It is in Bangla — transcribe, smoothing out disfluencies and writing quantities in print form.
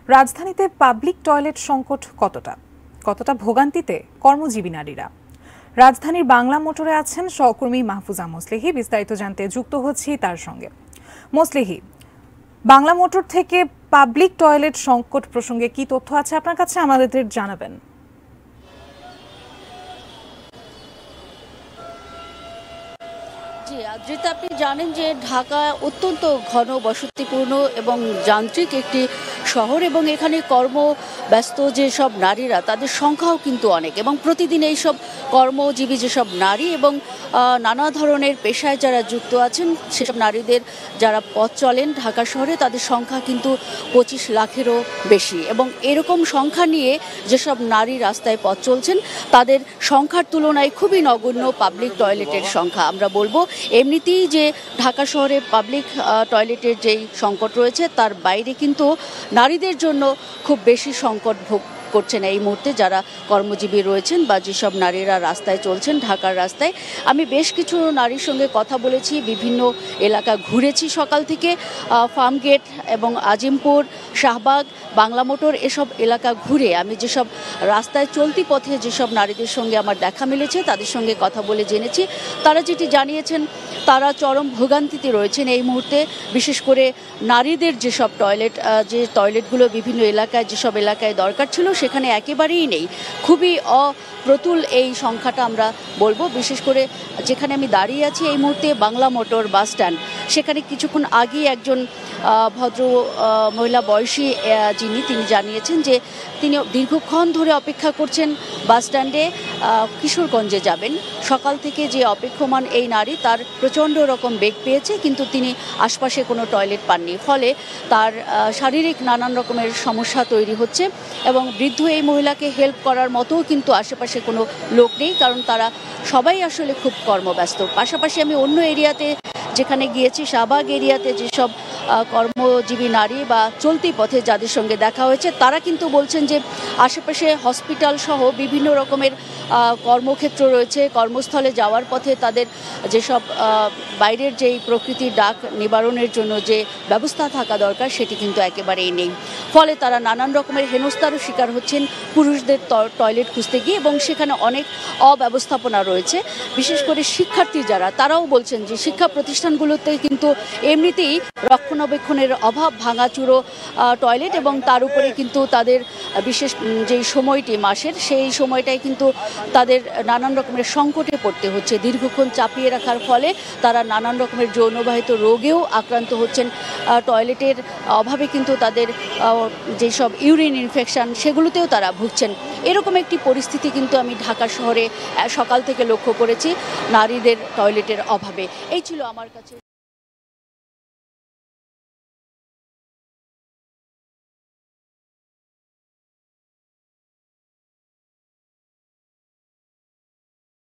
রাজধানীতে পাবলিক টয়লেট সংকট কতটা ভোগান্তিতে কর্মজীবী নারীরা। রাজধানীর বাংলা মোটরে আছেন সহকর্মী মাহফুজা মোসলেহি। বিস্তারিত জানতে যুক্ত হচ্ছি তার সঙ্গে। মোসলেহি, বাংলা মোটর থেকে পাবলিক টয়লেট সংকট প্রসঙ্গে কি তথ্য আছে আপনার কাছে, আমাদের জানাবেন। জি আদ্রিতা, আপনি জানেন যে ঢাকা অত্যন্ত ঘন বসতিপূর্ণ এবং যান্ত্রিক একটি শহর, এবং এখানে কর্মব্যস্ত যেসব নারীরা তাদের সংখ্যাও কিন্তু অনেক, এবং প্রতিদিন এইসব কর্মজীবী যেসব নারী এবং নানা ধরনের পেশায় যারা যুক্ত আছেন সেসব নারীদের যারা পথ চলেন ঢাকা শহরে তাদের সংখ্যা কিন্তু 25 লাখেরও বেশি, এবং এরকম সংখ্যা নিয়ে যেসব নারী রাস্তায় পথ চলছেন তাদের সংখ্যার তুলনায় খুবই নগণ্য পাবলিক টয়লেটের সংখ্যা। আমরা বলবো এমনিতেই যে ঢাকা শহরে পাবলিক টয়লেটের যেই সংকট রয়েছে তার বাইরে কিন্তু নারীদের জন্য খুব বেশি সংকট ভোগ করছেন এই মুহূর্তে যারা কর্মজীবী রয়েছেন বা যেসব নারীরা রাস্তায় চলছেন ঢাকার রাস্তায়। আমি বেশ কিছু নারীর সঙ্গে কথা বলেছি, বিভিন্ন এলাকা ঘুরেছি সকাল থেকে, ফার্মগেট এবং আজিমপুর, শাহবাগ, বাংলা মোটর এসব এলাকা ঘুরে আমি যেসব রাস্তায় চলতি পথে যেসব নারীদের সঙ্গে আমার দেখা মিলেছে তাদের সঙ্গে কথা বলে জেনেছি তারা যেটি জানিয়েছেন তারা চরম ভোগান্তিতে রয়েছেন এই মুহূর্তে। বিশেষ করে নারীদের যেসব যে টয়লেটগুলো বিভিন্ন এলাকায় যেসব এলাকায় দরকার ছিল সেখানে একেবারেই নেই, খুবই অপ্রতুল এই সংখ্যাটা আমরা বলবো। বিশেষ করে যেখানে আমি দাঁড়িয়ে আছি এই মুহূর্তে বাংলা মোটর বাস স্ট্যান্ড, সেখানে কিছুক্ষণ আগেই একজন ভদ্র মহিলা বয়সী তিনি জানিয়েছেন যে তিনি দীর্ঘক্ষণ ধরে অপেক্ষা করছেন বাস স্ট্যান্ডে, কিশোরগঞ্জে যাবেন। সকাল থেকে যে অপেক্ষমান এই নারী তার প্রচণ্ড রকম বেগ পেয়েছে, কিন্তু তিনি আশপাশে কোনো টয়লেট পাননি, ফলে তার শারীরিক নানান রকমের সমস্যা তৈরি হচ্ছে, এবং বৃদ্ধ এই মহিলাকে হেল্প করার মতোও কিন্তু আশেপাশে কোনো লোক নেই, কারণ তারা সবাই আসলে খুব কর্মব্যস্ত। পাশাপাশি আমি অন্য এরিয়াতে যেখানে গিয়েছি, শাহবাগ এরিয়াতে যেসব কর্মজীবী নারী বা চলতি পথে যাদের সঙ্গে দেখা হয়েছে তারা কিন্তু বলছেন যে আশেপাশে হসপিটাল সহ বিভিন্ন রকমের কর্মক্ষেত্র রয়েছে, কর্মস্থলে যাওয়ার পথে তাদের যেসব বাইরের যেই প্রকৃতির ডাক নিবারণের জন্য যে ব্যবস্থা থাকা দরকার সেটি কিন্তু একেবারেই নেই, ফলে তারা নানান রকমের হেনস্থারও শিকার হচ্ছেন পুরুষদের টয়লেট খুঁজতে গিয়ে, এবং সেখানে অনেক অব্যবস্থাপনা রয়েছে। বিশেষ করে শিক্ষার্থী যারা তারাও বলছেন যে শিক্ষা প্রতিষ্ঠানগুলোতে কিন্তু এমনিতেই রক্ষণাবেক্ষণের অভাব, ভাঙাচুরো টয়লেট, এবং তার উপরে কিন্তু তাদের বিশেষ যেই সময়টি মাসের সেই সময়টায় কিন্তু তাদের নানান রকমের সংকটে পড়তে হচ্ছে। দীর্ঘক্ষণ চাপিয়ে রাখার ফলে তারা নানান রকমের যৌনবাহিত রোগেও আক্রান্ত হচ্ছেন। টয়লেটের অভাবে কিন্তু তাদের যেসব ইউরিন ইনফেকশন সেগুলোতেও তারা ভুগছেন। এরকম একটি পরিস্থিতি কিন্তু আমি ঢাকা শহরে সকাল থেকে লক্ষ্য করেছি নারীদের টয়লেটের অভাবে। এই ছিল আমার কাছে।